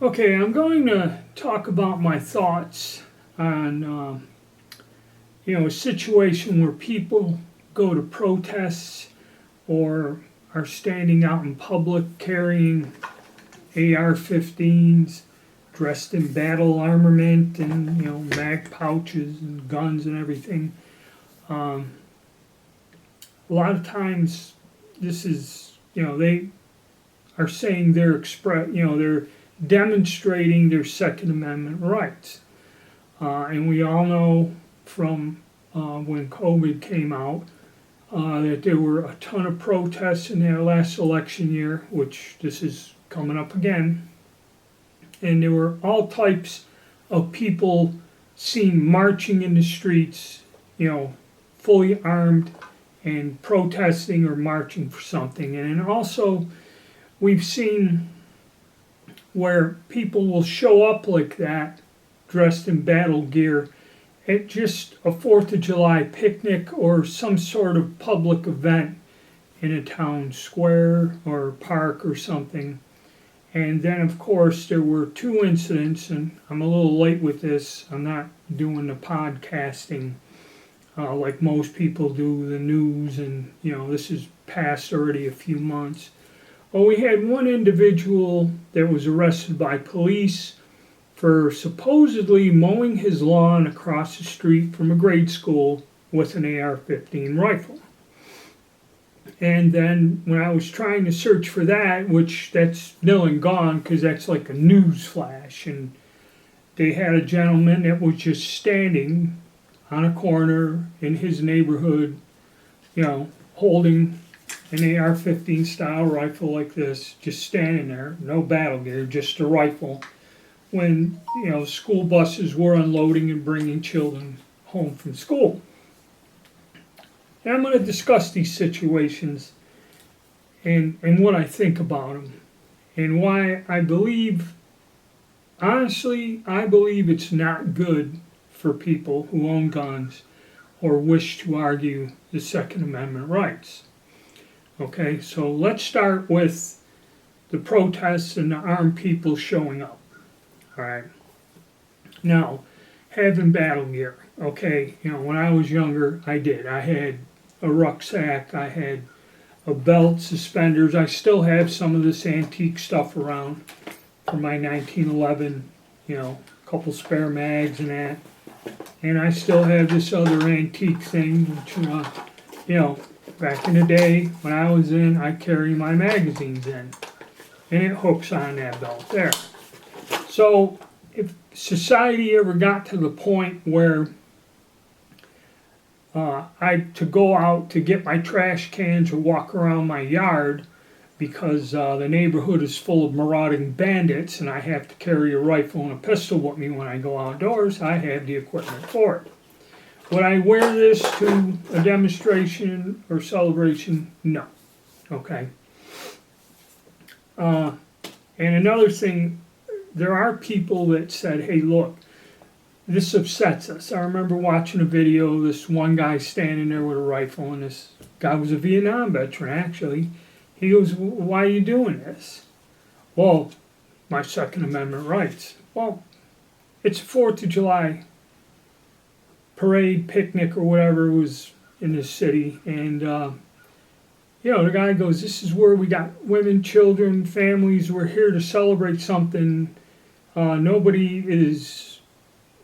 Okay, I'm going to talk about my thoughts on, a situation where people go to protests or are standing out in public carrying AR-15s, dressed in battle armament and, mag pouches and guns and everything. Um, a lot of times this is, they are saying they're demonstrating their Second Amendment rights. And we all know from when COVID came out that there were a ton of protests in their last election year, which this is coming up again. And there were all types of people seen marching in the streets, fully armed and protesting or marching for something. And then also, we've seen where people will show up like that, dressed in battle gear, at just a 4th of July picnic or some sort of public event in a town square or park or something. And then, of course, there were two incidents, and I'm a little late with this. I'm not doing the podcasting like most people do, the news, and, this is past already a few months. Well, we had one individual that was arrested by police for supposedly mowing his lawn across the street from a grade school with an AR-15 rifle. And then when I was trying to search for that, which that's nil and gone because that's like a news flash, and they had a gentleman that was just standing on a corner in his neighborhood, holding an AR-15 style rifle like this, just standing there, no battle gear, just a rifle, when, school buses were unloading and bringing children home from school. And I'm going to discuss these situations and what I think about them and why I believe, honestly, I believe it's not good for people who own guns or wish to argue the Second Amendment rights. Okay, so let's start with the protests and the armed people showing up. All right. Now, having battle gear. Okay, when I was younger, I did. I had a rucksack, I had a belt, suspenders. I still have some of this antique stuff around from my 1911, a couple spare mags and that. And I still have this other antique thing, which, back in the day when I was in, I carry my magazines in. And it hooks on that belt there. So if society ever got to the point where to go out to get my trash cans or walk around my yard because the neighborhood is full of marauding bandits and I have to carry a rifle and a pistol with me when I go outdoors, I have the equipment for it. Would I wear this to a demonstration or celebration? No. Okay. And another thing, there are people that said, hey, look, this upsets us. I remember watching a video, this one guy standing there with a rifle, and this guy was a Vietnam veteran, actually. He goes, why are you doing this? Well, my Second Amendment rights. Well, it's 4th of July parade, picnic, or whatever it was in this city, and the guy goes, this is where we got women, children, families, we're here to celebrate something. Nobody is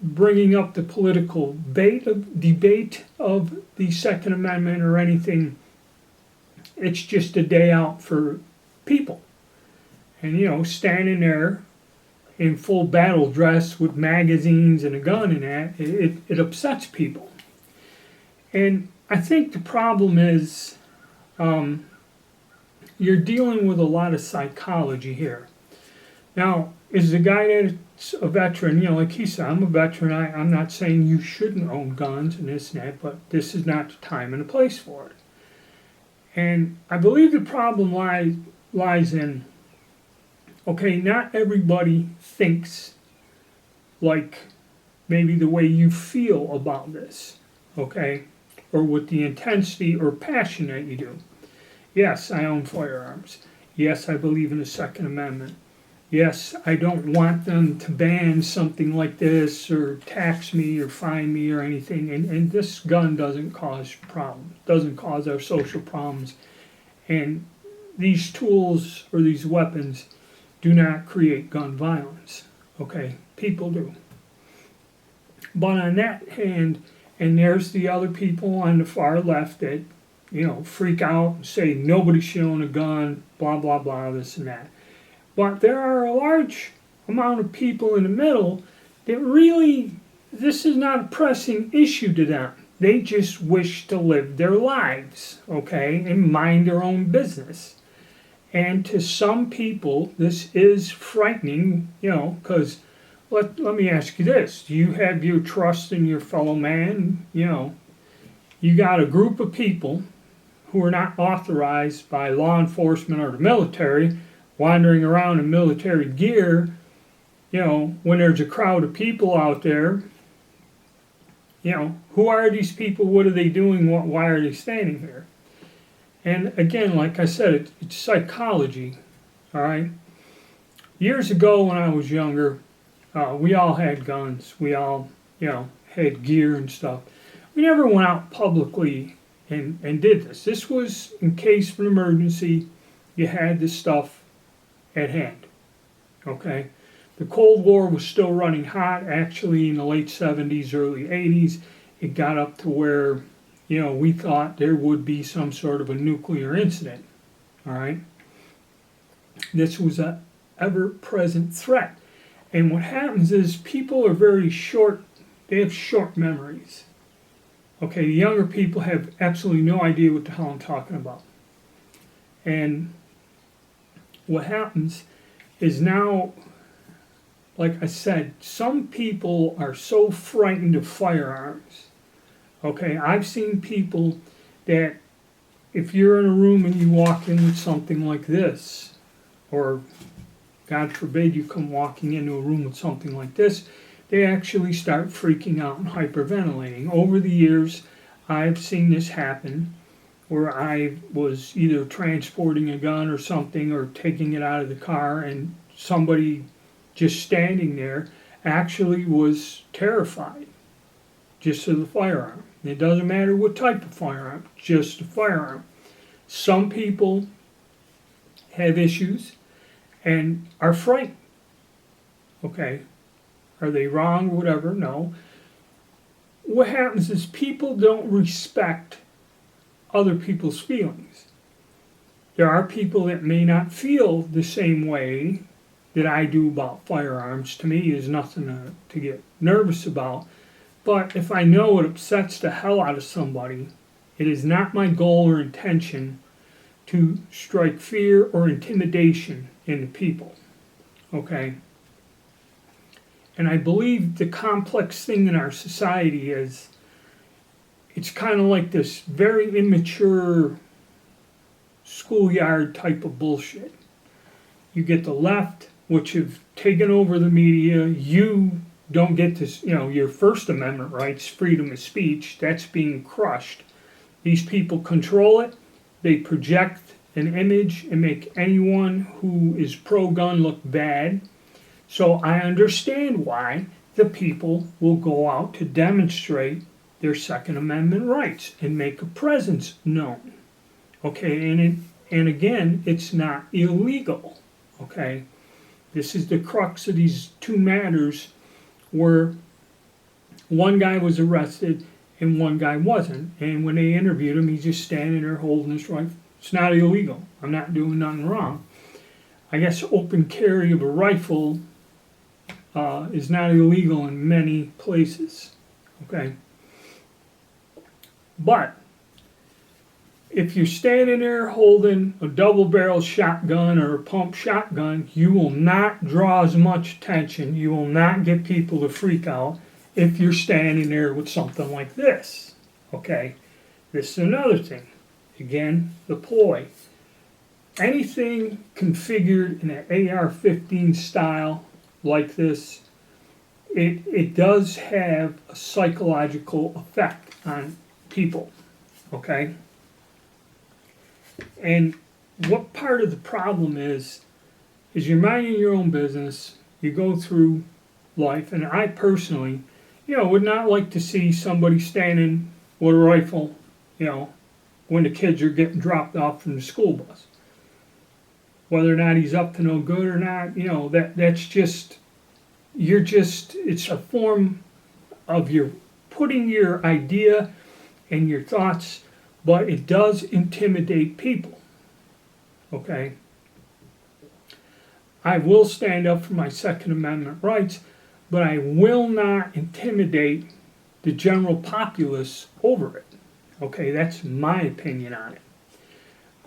bringing up the political debate of the Second Amendment or anything. It's just a day out for people. And, standing there in full battle dress with magazines and a gun and that, it upsets people. And I think the problem is you're dealing with a lot of psychology here. Now, is the guy that's a veteran, like he said, I'm a veteran, I'm not saying you shouldn't own guns and this and that, but this is not the time and the place for it. And I believe the problem lies in, okay, not everybody thinks like maybe the way you feel about this, okay, or with the intensity or passion that you do. Yes, I own firearms. Yes, I believe in the Second Amendment. Yes, I don't want them to ban something like this or tax me or fine me or anything. And this gun doesn't cause problems, doesn't cause our social problems. And these tools or these weapons do not create gun violence. Okay, people do. But on that hand, and there's the other people on the far left that, freak out and say nobody should own a gun, blah, blah, blah, this and that. But there are a large amount of people in the middle that really, this is not a pressing issue to them. They just wish to live their lives, okay, and mind their own business. And to some people, this is frightening, because let me ask you this. Do you have your trust in your fellow man? You got a group of people who are not authorized by law enforcement or the military wandering around in military gear, when there's a crowd of people out there, who are these people? What are they doing? Why are they standing here? And again, like I said, it's psychology, all right? Years ago when I was younger, we all had guns. We all, had gear and stuff. We never went out publicly and did this. This was in case of an emergency, you had this stuff at hand, okay? The Cold War was still running hot. Actually, in the late 70s, early 80s, it got up to where, we thought there would be some sort of a nuclear incident, all right? This was an ever-present threat. And what happens is people are very short, they have short memories. Okay, the younger people have absolutely no idea what the hell I'm talking about. And what happens is now, like I said, some people are so frightened of firearms. Okay, I've seen people that if you're in a room and you walk in with something like this, or God forbid you come walking into a room with something like this, they actually start freaking out and hyperventilating. Over the years, I've seen this happen where I was either transporting a gun or something or taking it out of the car, and somebody just standing there actually was terrified just of the firearm. It doesn't matter what type of firearm, just a firearm. Some people have issues and are frightened. Okay, are they wrong or whatever? No. What happens is people don't respect other people's feelings. There are people that may not feel the same way that I do about firearms. To me, is nothing to get nervous about. But if I know it upsets the hell out of somebody, it is not my goal or intention to strike fear or intimidation into people. Okay? And I believe the complex thing in our society is it's kind of like this very immature schoolyard type of bullshit. You get the left, which have taken over the media. You don't get this, your First Amendment rights, freedom of speech, that's being crushed. These people control it. They project an image and make anyone who is pro-gun look bad. So I understand why the people will go out to demonstrate their Second Amendment rights and make a presence known. Okay, and again, it's not illegal. Okay, this is the crux of these two matters where one guy was arrested and one guy wasn't. And when they interviewed him, he's just standing there holding his rifle. It's not illegal. I'm not doing nothing wrong. I guess open carry of a rifle is not illegal in many places. Okay? But if you're standing there holding a double-barrel shotgun or a pump shotgun, you will not draw as much attention. You will not get people to freak out if you're standing there with something like this. Okay? This is another thing. Again, the ploy. Anything configured in an AR-15 style like this, it does have a psychological effect on people. Okay? And what part of the problem is is you're minding your own business, you go through life, and I personally, would not like to see somebody standing with a rifle, when the kids are getting dropped off from the school bus. Whether or not he's up to no good or not, that's just, it's a form of your putting your idea and your thoughts, but it does intimidate people, okay? I will stand up for my Second Amendment rights, but I will not intimidate the general populace over it, okay? That's my opinion on it,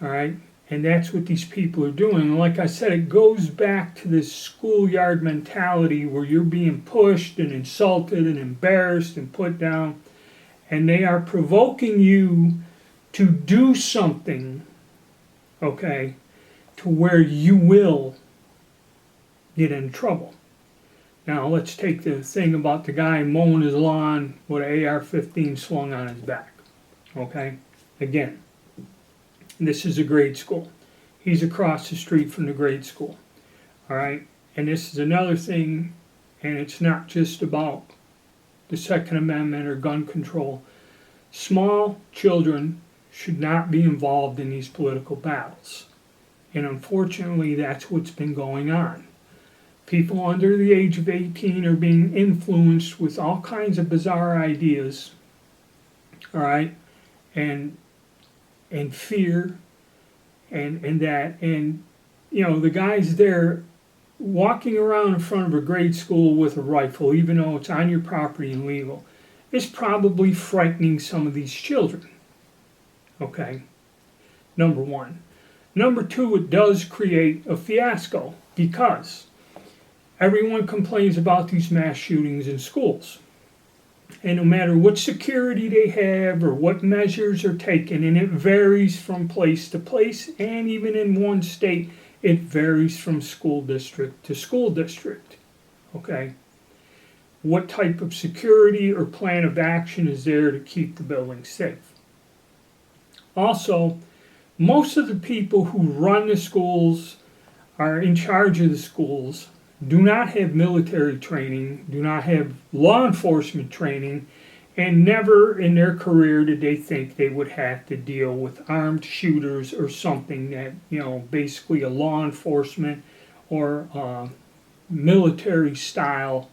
all right? And that's what these people are doing. And like I said, it goes back to this schoolyard mentality where you're being pushed and insulted and embarrassed and put down. And they are provoking you to do something, okay, to where you will get in trouble. Now, let's take the thing about the guy mowing his lawn with an AR-15 slung on his back, okay? Again, this is a grade school. He's across the street from the grade school. All right? And this is another thing, and it's not just about the Second Amendment or gun control. Small children should not be involved in these political battles. And unfortunately, that's what's been going on. People under the age of 18 are being influenced with all kinds of bizarre ideas, all right? And fear and that, and the guys there walking around in front of a grade school with a rifle, even though it's on your property and legal, is probably frightening some of these children, okay? Number one. Number two, it does create a fiasco because everyone complains about these mass shootings in schools. And no matter what security they have or what measures are taken, and it varies from place to place, and even in one state, it varies from school district to school district, okay? What type of security or plan of action is there to keep the building safe? Also, most of the people who run the schools, are in charge of the schools, do not have military training, do not have law enforcement training, and never in their career did they think they would have to deal with armed shooters or something that, basically a law enforcement or military style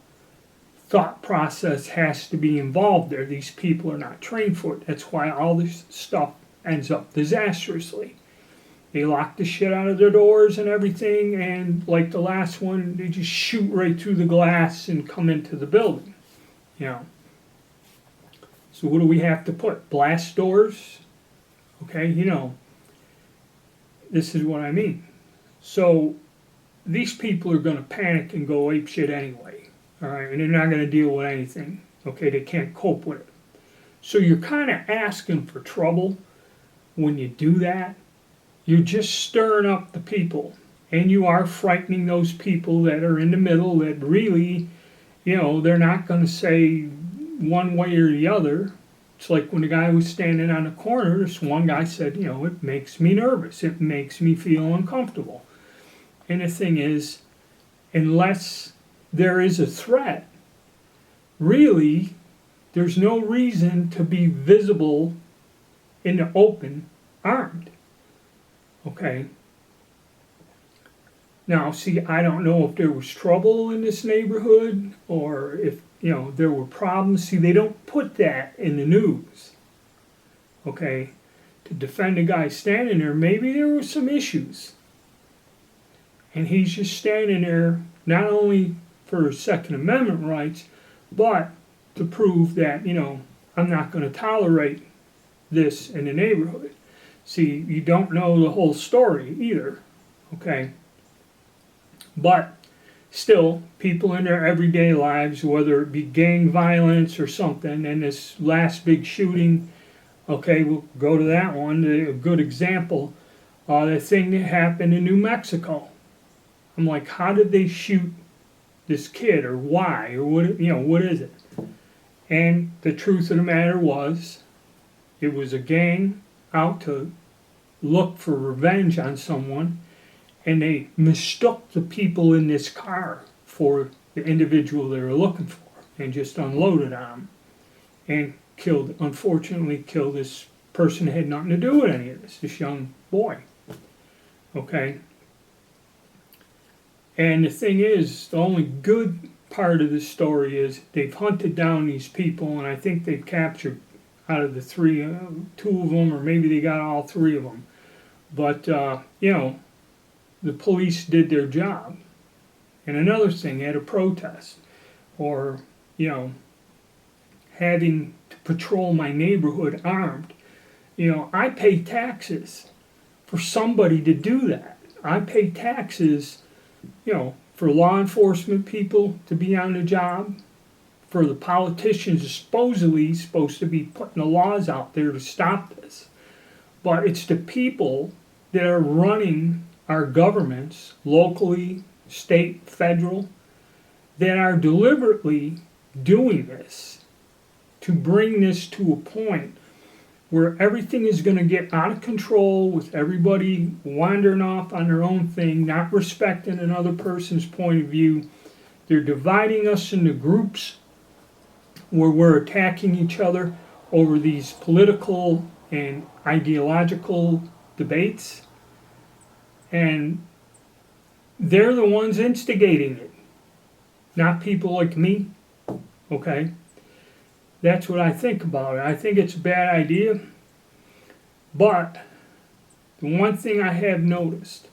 thought process has to be involved there. These people are not trained for it. That's why all this stuff ends up disastrously. They lock the shit out of their doors and everything, and like the last one, they just shoot right through the glass and come into the building. So what do we have to put? Blast doors? Okay, this is what I mean. So these people are going to panic and go apeshit anyway, all right? And they're not going to deal with anything, okay? They can't cope with it. So you're kind of asking for trouble when you do that. You're just stirring up the people, and you are frightening those people that are in the middle that really, they're not going to say one way or the other. It's like when the guy was standing on the corner, this one guy said, it makes me nervous. It makes me feel uncomfortable. And the thing is, unless there is a threat, really, there's no reason to be visible in the open armed. Okay. Now, see, I don't know if there was trouble in this neighborhood or if, there were problems. See, they don't put that in the news. Okay. To defend a guy standing there, maybe there were some issues. And he's just standing there, not only for his Second Amendment rights, but to prove that, I'm not going to tolerate this in the neighborhood. See, you don't know the whole story either, okay? But still, people in their everyday lives, whether it be gang violence or something, and this last big shooting, okay, we'll go to that one, a good example, the thing that happened in New Mexico. I'm like, how did they shoot this kid, or why, or what is it? And the truth of the matter was, it was a gang out to look for revenge on someone, and they mistook the people in this car for the individual they were looking for and just unloaded on them and unfortunately killed this person that had nothing to do with any of this young boy. Okay? And the thing is, the only good part of the story is they've hunted down these people, and I think they've captured out of the three, two of them, or maybe they got all three of them. But, the police did their job. And another thing, at a protest, or, having to patrol my neighborhood armed, I pay taxes for somebody to do that. I pay taxes, for law enforcement people to be on the job, for the politicians supposedly supposed to be putting the laws out there to stop this. But it's the people that are running our governments, locally, state, federal, that are deliberately doing this to bring this to a point where everything is going to get out of control with everybody wandering off on their own thing, not respecting another person's point of view. They're dividing us into groups where we're attacking each other over these political and ideological debates. And they're the ones instigating it, not people like me. Okay? That's what I think about it. I think it's a bad idea. But the one thing I have noticed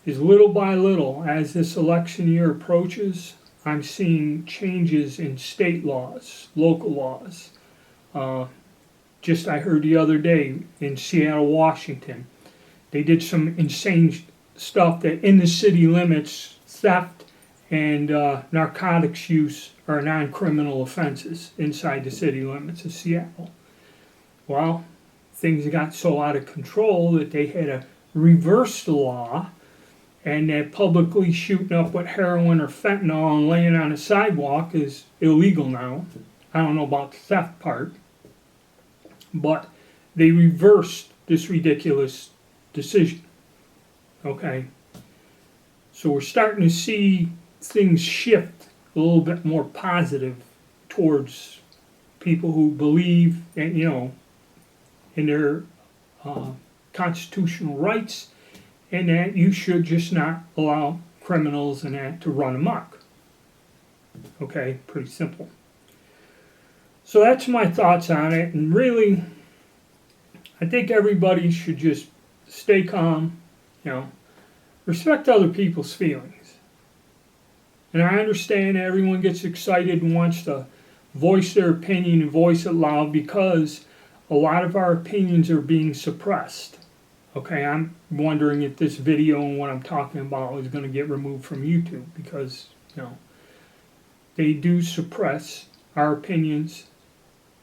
is little by little, as this election year approaches, I'm seeing changes in state laws, local laws. I heard the other day in Seattle, Washington, they did some insane stuff that in the city limits, theft and narcotics use are non-criminal offenses inside the city limits of Seattle. Well, things got so out of control that they had to reverse the law, and that publicly shooting up with heroin or fentanyl and laying on a sidewalk is illegal now. I don't know about the theft part, but they reversed this ridiculous decision. Okay? So we're starting to see things shift a little bit more positive towards people who believe in, in their constitutional rights, and that you should just not allow criminals and that to run amok. Okay, pretty simple. So that's my thoughts on it, and really, I think everybody should just stay calm, respect other people's feelings. And I understand everyone gets excited and wants to voice their opinion and voice it loud because a lot of our opinions are being suppressed. Okay, I'm wondering if this video and what I'm talking about is going to get removed from YouTube because, they do suppress our opinions,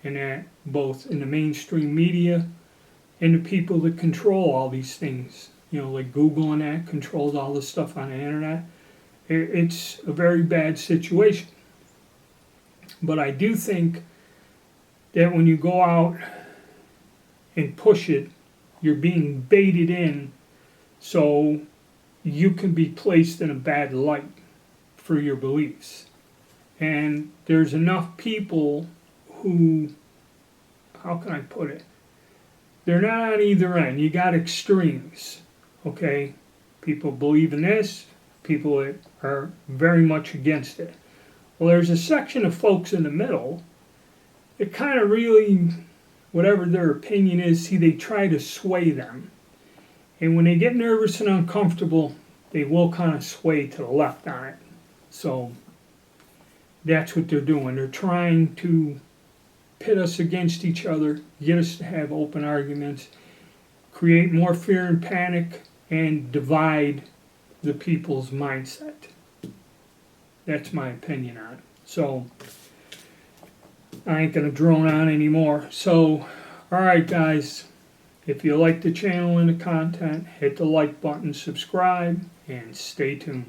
and that both in the mainstream media and the people that control all these things, like Google and that controls all this stuff on the internet. It's a very bad situation. But I do think that when you go out and push it, you're being baited in so you can be placed in a bad light for your beliefs. And there's enough people who, how can I put it? They're not on either end. You got extremes, okay? People believe in this, people that are very much against it. Well, there's a section of folks in the middle that kind of really, whatever their opinion is, they try to sway them. And when they get nervous and uncomfortable, they will kind of sway to the left on it. So that's what they're doing. They're trying to pit us against each other, get us to have open arguments, create more fear and panic, and divide the people's mindset. That's my opinion on it. So I ain't going to drone on anymore. So, alright guys, if you like the channel and the content, hit the like button, subscribe, and stay tuned.